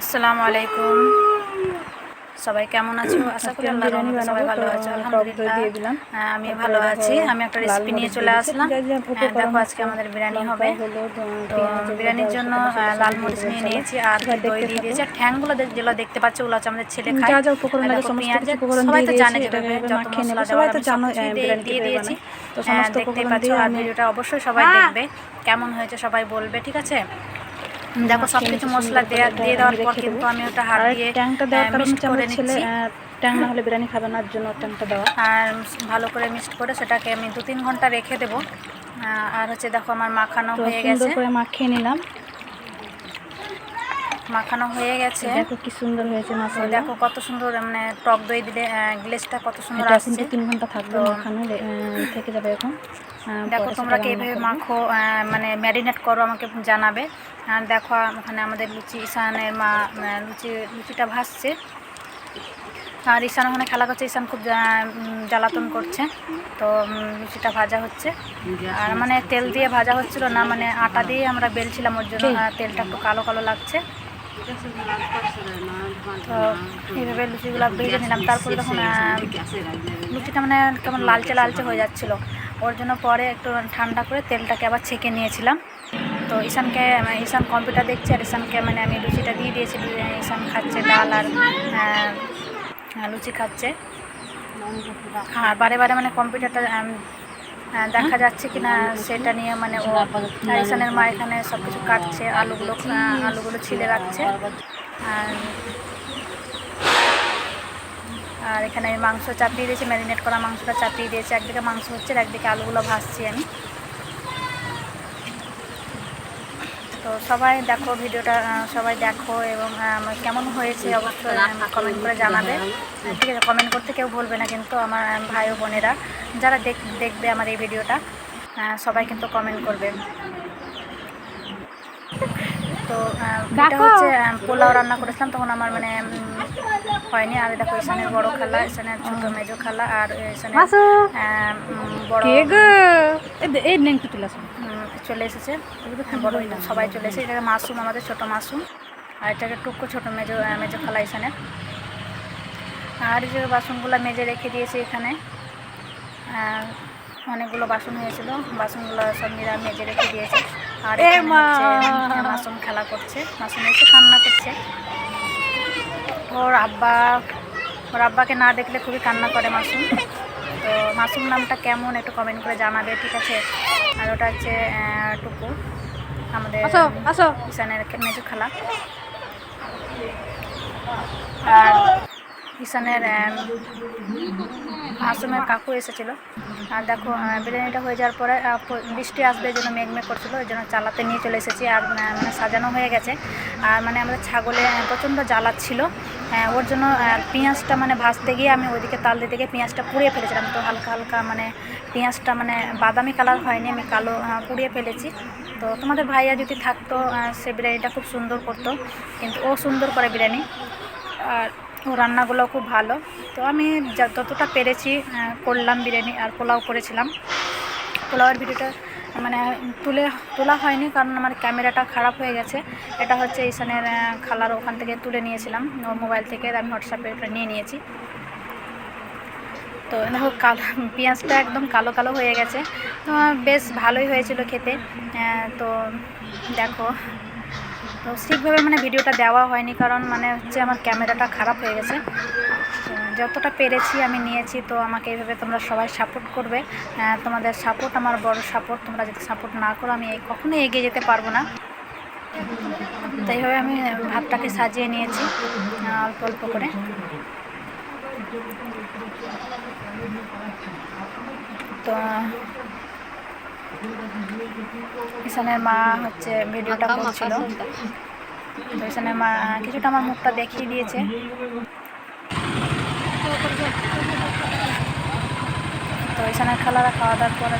আসসালামু আলাইকুম। সবাই কেমন আছো? আশা করি আল্লাহর রহমতে সবাই ভালো আছো। আলহামদুলিল্লাহ আমি ভালো আছি। আমি একটা রেসিপি নিয়ে চলে আসলাম। দেখো আজকে আমাদের বিরিয়ানি হবে। তো বিরিয়ানির জন্য লাল মরিচ নিয়ে নিয়েছি আর দই দিয়ে দিয়েছি। আর ঠ্যাংগুলো যেগুলো দেখতে পাচ্ছ ওগুলো হচ্ছে আমাদের ছেলে খায়। দেখো পেঁয়াজ, সবাই তো জানে যেভাবে যত মশলা দেওয়ার আমি সব কিছুই দিয়ে দিয়েছি। দেখতে পাচ্ছ আর ভিডিওটা অবশ্যই সবাই দেখবে। কেমন হয়েছে সবাই বলবে, ঠিক আছে? দেখো সব কিছু মশলা দিয়ে দেওয়ার পর কিন্তু আমি ওটা হাত দিয়ে মিক্সড করে নিচ্ছি। ট্যাং না হলে বিরিয়ানি খাবে না, জন্য ট্যাংটা দেওয়া। আর ভালো করে মিক্সড করে সেটাকে আমি 2-3 ঘন্টা রেখে দেবো। আর হচ্ছে দেখো আমার মাখানো হয়ে গেছে। সুন্দর করে মাখিয়ে নিলাম। মাখানো হয়ে গেছে, দেখো কি সুন্দর হয়েছে মাশাআল্লাহ। দেখো কত সুন্দর, মানে টক দই দিলে গ্লেজটা কত সুন্দর আসছে। 3 ঘন্টা থাকবে, মাখানো থেকে যাবে এখন। দেখো তোমরা কি এইভাবে মাখো, মানে ম্যারিনেট করো, আমাকে জানাবে। আর দেখো ওখানে আমাদের ঈশানের মা লুচিটা ভাজছে। আর ঈশান ওখানে খেলা করছে। ঈশান খুব জ্বালাতন করছে। তো লুচিটা ভাজা হচ্ছে। আর মানে তেল দিয়ে ভাজা হচ্ছিল না, মানে আটা দিয়ে আমরা বেলছিলাম, ওর জন্য তেলটা একটু কালো কালো লাগছে। তো এইভাবে লুচিগুলো ভেজে নিলাম। তারপরে তখন লুচিটা মানে কেমন লালচে লালচে হয়ে যাচ্ছিল, ওর জন্য পরে একটু ঠান্ডা করে তেলটাকে আবার ছেঁকে নিয়েছিলাম। তো ঈশান কম্পিউটার দেখছে আর ঈশানকে মানে আমি লুচিটা দিয়ে দিয়েছি। ঈশান খাচ্ছে ডাল আর লুচি খাচ্ছে। আর বারে বারে মানে কম্পিউটারটা দেখা যাচ্ছে কিনা সেটা নিয়ে মানে ও ঈশানের মা এখানে সব কিছু কাটছে, আলুগুলো ছিলে রাখছে। আর এখানে আমি মাংস চাপিয়ে দিয়েছি, ম্যারিনেট করা মাংসটা চাপিয়ে দিয়েছি। একদিকে মাংস হচ্ছে আর একদিকে আলুগুলো ভাজছি আমি। তো সবাই দেখো ভিডিওটা, সবাই দেখো এবং কেমন হয়েছে অবশ্যই কমেন্ট করে জানাবে, ঠিক আছে? কমেন্ট করতে কেউ ভুলবে না কিন্তু, আমার ভাই ও বোনেরা যারা দেখবে আমার এই ভিডিওটা সবাই কিন্তু কমেন্ট করবে। তো এটা হচ্ছে পোলাও রান্না করেছিলাম, তখন আমার মানে হয়নি। আর দেখো ঈশানের বড় খালা, ঈশানের ছোটো মেজো খালা আর ঈশানের বড় চলে এসেছে। বড় সবাই চলে এসেছে। এটাকে মাসুম, আমাদের ছোটো মাসুম। আর এটাকে টুকু ছোটো মেজো খালা ঈশানের। আর যে বাসনগুলো মেজে রেখে দিয়েছি এখানে, অনেকগুলো বাসন হয়েছিল, বাসনগুলো সব মেজে রেখে দিয়েছে। আর মাসুম খেলা করছে, মাসুম এসে কান্না করছে। ওর আব্বাকে না দেখলে খুবই কান্না করে মাসুম। তো মাসুম নামটা কেমন একটু কমেন্ট করে জানাবে, ঠিক আছে? আর ওটা হচ্ছে টুকু, আমাদের ঈশানের মেজো খালা। আর ঈশানের মাসুমের কাকু এসেছিল। আর দেখো বিরিয়ানিটা হয়ে যাওয়ার পরে বৃষ্টি আসবে এই জন্য মেঘ করছিলো, এই জন্য চালাতে নিয়ে চলে এসেছি। আর মানে সাজানো হয়ে গেছে। আর মানে আমাদের ছাগলে প্রচণ্ড জ্বালাচ্ছিল, ওর জন্য পেঁয়াজটা মানে ভাজতে গিয়ে আমি ওইদিকে তাল দিতে গিয়ে পেঁয়াজটা পুড়িয়ে ফেলেছিলাম। তো হালকা হালকা মানে পেঁয়াজটা মানে বাদামি কালার হয়নি, আমি কালো পুড়িয়ে ফেলেছি। তো তোমাদের ভাইয়া যদি থাকতো সে বিরিয়ানিটা খুব সুন্দর করতো, কিন্তু ও সুন্দর করে বিরিয়ানি। আর ও রান্নাগুলো খুব ভালো। তো আমি যতটা পেরেছি করলাম বিরিয়ানি। আর পোলাও করেছিলাম। পোলাওয়ের ভিডিওটা মানে তোলা হয়নি, কারণ আমার ক্যামেরাটা খারাপ হয়ে গেছে। এটা হচ্ছে ঈশানের খালার ওখান থেকে তুলে নিয়েছিলাম, ওর মোবাইল থেকে। আমি হোয়াটসঅ্যাপে ওটা নিয়ে নিয়েছি। তো দেখো পেঁয়াজটা একদম কালো কালো হয়ে গেছে। তো বেশ ভালোই হয়েছিল খেতে। তো দেখো, তো ঠিকভাবে মানে ভিডিওটা দেওয়া হয়নি, কারণ মানে হচ্ছে আমার ক্যামেরাটা খারাপ হয়ে গেছে। যতটা পেরেছি আমি নিয়েছি। তো আমাকে এইভাবে তোমরা সবাই সাপোর্ট করবে। তোমাদের সাপোর্ট আমার বড় সাপোর্ট। তোমরা যদি সাপোর্ট না করো আমি কখনোই এগিয়ে যেতে পারবো না। তো এইভাবে আমি ভাতটাকে সাজিয়ে নিয়েছি অল্প অল্প করে। তো ঈশানের মা হচ্ছে ভিডিওটা করছিল। তো ঈশানের মা কিছুটা আমার মুখটা দেখিয়ে দিয়েছে। তো ঈশানের খালারা খাওয়া দাওয়ার পরে